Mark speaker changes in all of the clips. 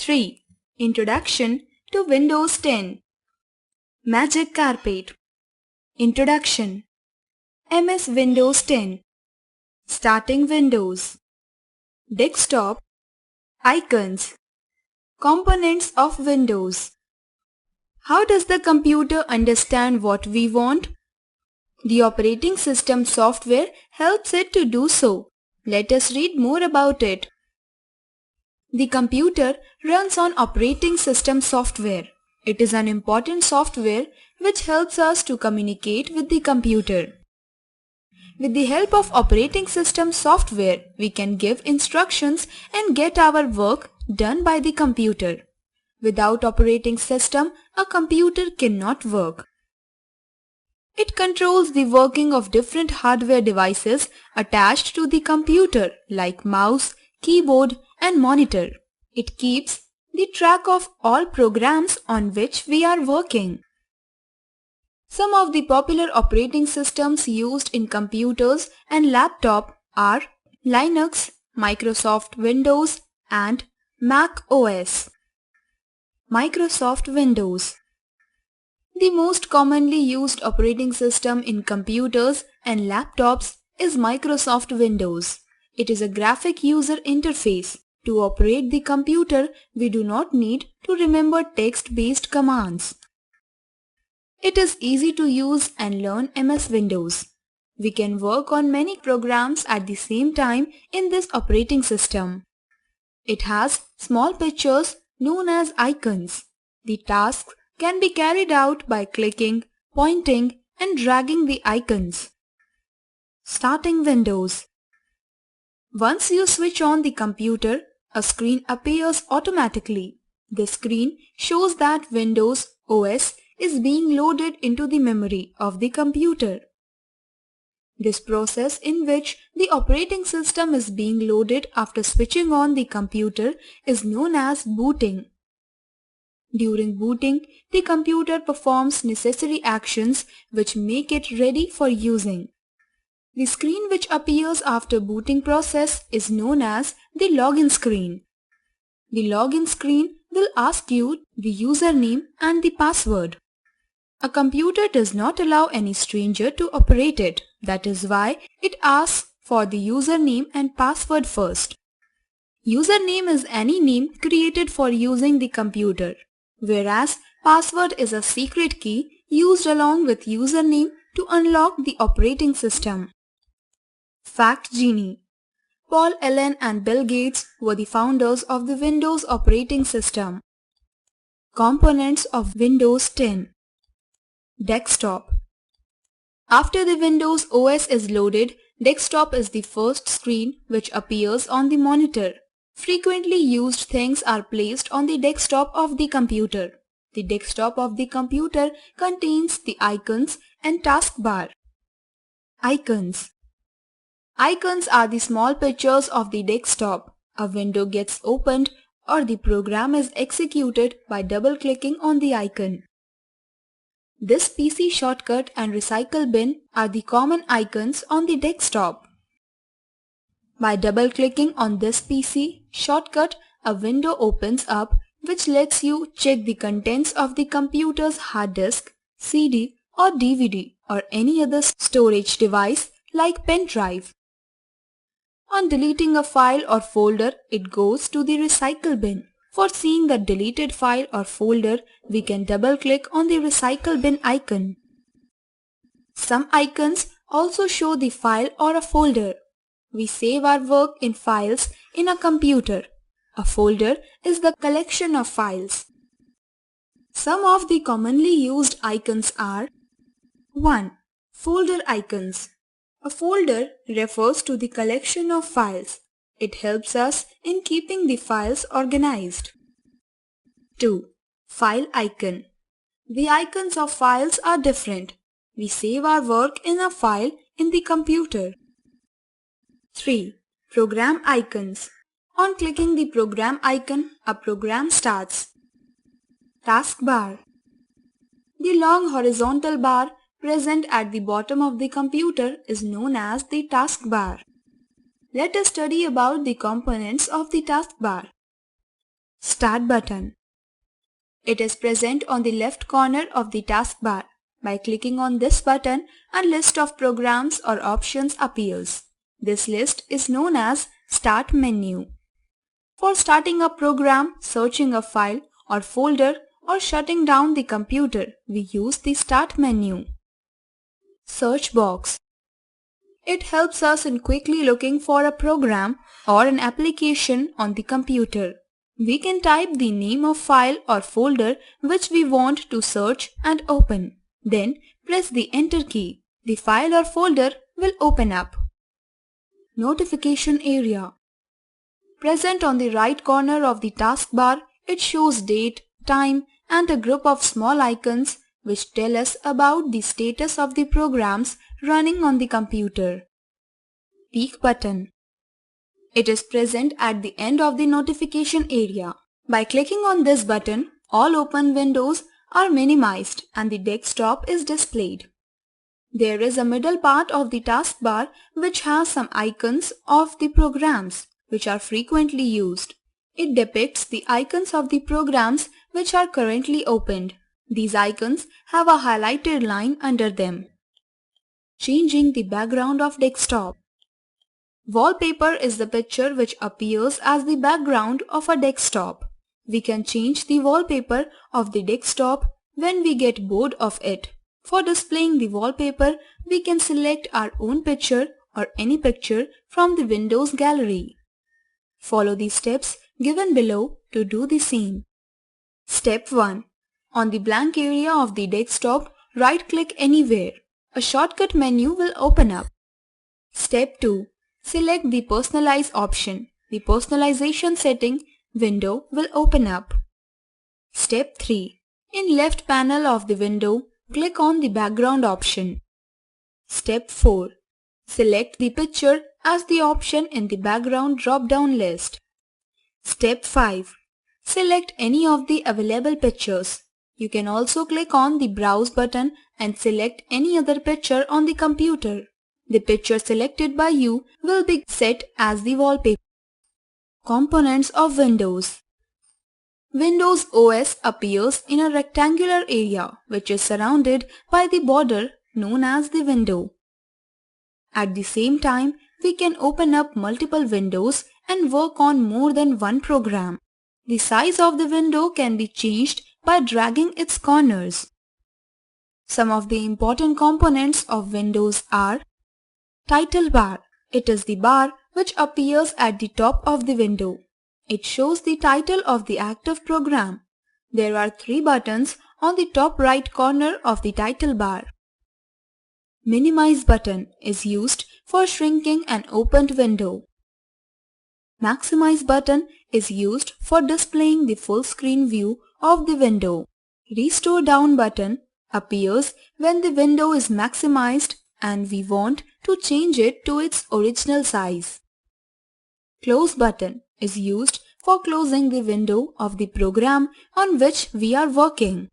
Speaker 1: 3. Introduction to Windows 10. Magic Carpet. Introduction. MS Windows 10. Starting Windows. Desktop. Icons. Components of Windows. How does the computer understand what we want? The operating system software helps it to do so. Let us read more about it. The computer runs on operating system software. It is an important software which helps us to communicate with the computer. With the help of operating system software, we can give instructions and get our work done by the computer. Without operating system, a computer cannot work. It controls the working of different hardware devices attached to the computer like mouse, keyboard and monitor. It keeps the track of all programs on which we are working. Some of the popular operating systems used in computers and laptop are Linux, Microsoft Windows and Mac OS. Microsoft Windows. The most commonly used operating system in computers and laptops is Microsoft Windows. It is a graphic user interface. To operate the computer, we do not need to remember text-based commands. It is easy to use and learn MS Windows. We can work on many programs at the same time in this operating system. It has small pictures known as icons. The tasks can be carried out by clicking, pointing and dragging the icons. Starting Windows. Once you switch on the computer, a screen appears automatically. This screen shows that Windows OS is being loaded into the memory of the computer. This process in which the operating system is being loaded after switching on the computer is known as booting. During booting, the computer performs necessary actions which make it ready for using. The screen which appears after booting process is known as the login screen. The login screen will ask you the username and the password. A computer does not allow any stranger to operate it. That is why it asks for the username and password first. Username is any name created for using the computer, whereas password is a secret key used along with username to unlock the operating system. Fact Genie. Paul Allen and Bill Gates were the founders of the Windows operating system. Components of Windows 10. Desktop. After the Windows OS is loaded, desktop is the first screen which appears on the monitor. Frequently used things are placed on the desktop of the computer. The desktop of the computer contains the icons and taskbar. Icons. Icons are the small pictures of the desktop. A window gets opened or the program is executed by double-clicking on the icon. This PC shortcut and recycle bin are the common icons on the desktop. By double-clicking on this PC shortcut, a window opens up which lets you check the contents of the computer's hard disk, CD or DVD or any other storage device like pen drive. On deleting a file or folder, it goes to the recycle bin. For seeing the deleted file or folder, we can double-click on the recycle bin icon. Some icons also show the file or a folder. We save our work in files in a computer. A folder is the collection of files. Some of the commonly used icons are 1. Folder icons. A folder refers to the collection of files. It helps us in keeping the files organized. 2. File icon. The icons of files are different. We save our work in a file in the computer. 3. Program icons. On clicking the program icon, a program starts. Taskbar. The long horizontal bar present at the bottom of the computer is known as the taskbar. Let us study about the components of the taskbar. Start button. It is present on the left corner of the taskbar. By clicking on this button, a list of programs or options appears. This list is known as Start menu. For starting a program, searching a file or folder, or shutting down the computer, we use the Start menu. Search box. It helps us in quickly looking for a program or an application on the computer. We can type the name of file or folder which we want to search and open. Then press the Enter key. The file or folder will open up. Notification area. Present on the right corner of the taskbar, it shows date, time, and a group of small icons which tell us about the status of the programs running on the computer. Peek button. It is present at the end of the notification area. By clicking on this button, all open windows are minimized and the desktop is displayed. There is a middle part of the taskbar which has some icons of the programs which are frequently used. It depicts the icons of the programs which are currently opened. These icons have a highlighted line under them. Changing the background of desktop. Wallpaper is the picture which appears as the background of a desktop. We can change the wallpaper of the desktop when we get bored of it. For displaying the wallpaper, we can select our own picture or any picture from the Windows gallery. Follow the steps given below to do the same. Step 1. On the blank area of the desktop, right-click anywhere. A shortcut menu will open up. Step 2. Select the Personalize option. The personalization setting window will open up. Step 3. In left panel of the window, click on the background option. Step 4. Select the picture as the option in the background drop-down list. Step 5. Select any of the available pictures. You can also click on the Browse button and select any other picture on the computer. The picture selected by you will be set as the wallpaper. Components of Windows. Windows OS appears in a rectangular area which is surrounded by the border known as the window. At the same time, we can open up multiple windows and work on more than one program. The size of the window can be changed by dragging its corners. Some of the important components of Windows are Title bar. It is the bar which appears at the top of the window. It shows the title of the active program. There are 3 buttons on the top right corner of the title bar. Minimize button is used for shrinking an opened window. Maximize button is used for displaying the full screen view of the window. Restore down button appears when the window is maximized and we want to change it to its original size. Close button is used for closing the window of the program on which we are working.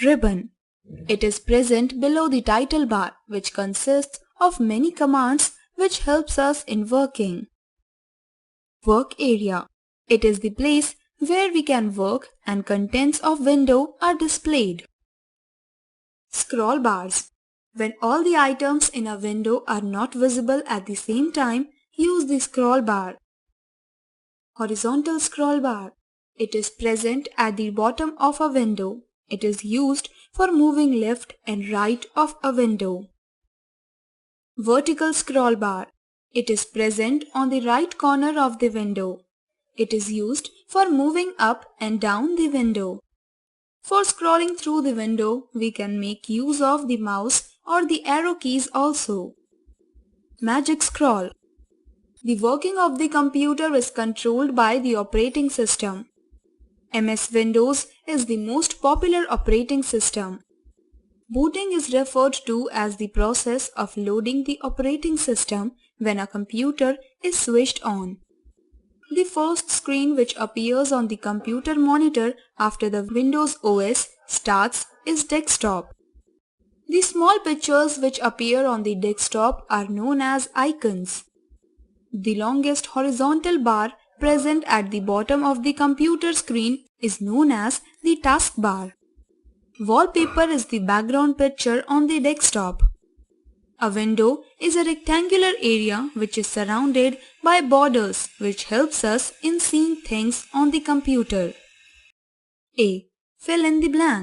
Speaker 1: Ribbon. It is present below the title bar which consists of many commands which helps us in working. Work area. It is the place where we can work and contents of window are displayed. Scroll bars. When all the items in a window are not visible at the same time, use the scroll bar. Horizontal scroll bar. It is present at the bottom of a window. It is used for moving left and right of a window. Vertical scroll bar. It is present on the right corner of the window. It is used for moving up and down the window. For scrolling through the window, we can make use of the mouse or the arrow keys also. Magic Scroll. The working of the computer is controlled by the operating system. MS Windows is the most popular operating system. Booting is referred to as the process of loading the operating system when a computer is switched on. The first screen which appears on the computer monitor after the Windows OS starts is desktop. The small pictures which appear on the desktop are known as icons. The longest horizontal bar present at the bottom of the computer screen is known as the taskbar. Wallpaper is the background picture on the desktop. A window is a rectangular area which is surrounded by borders which helps us in seeing things on the computer. A. Fill in the blank.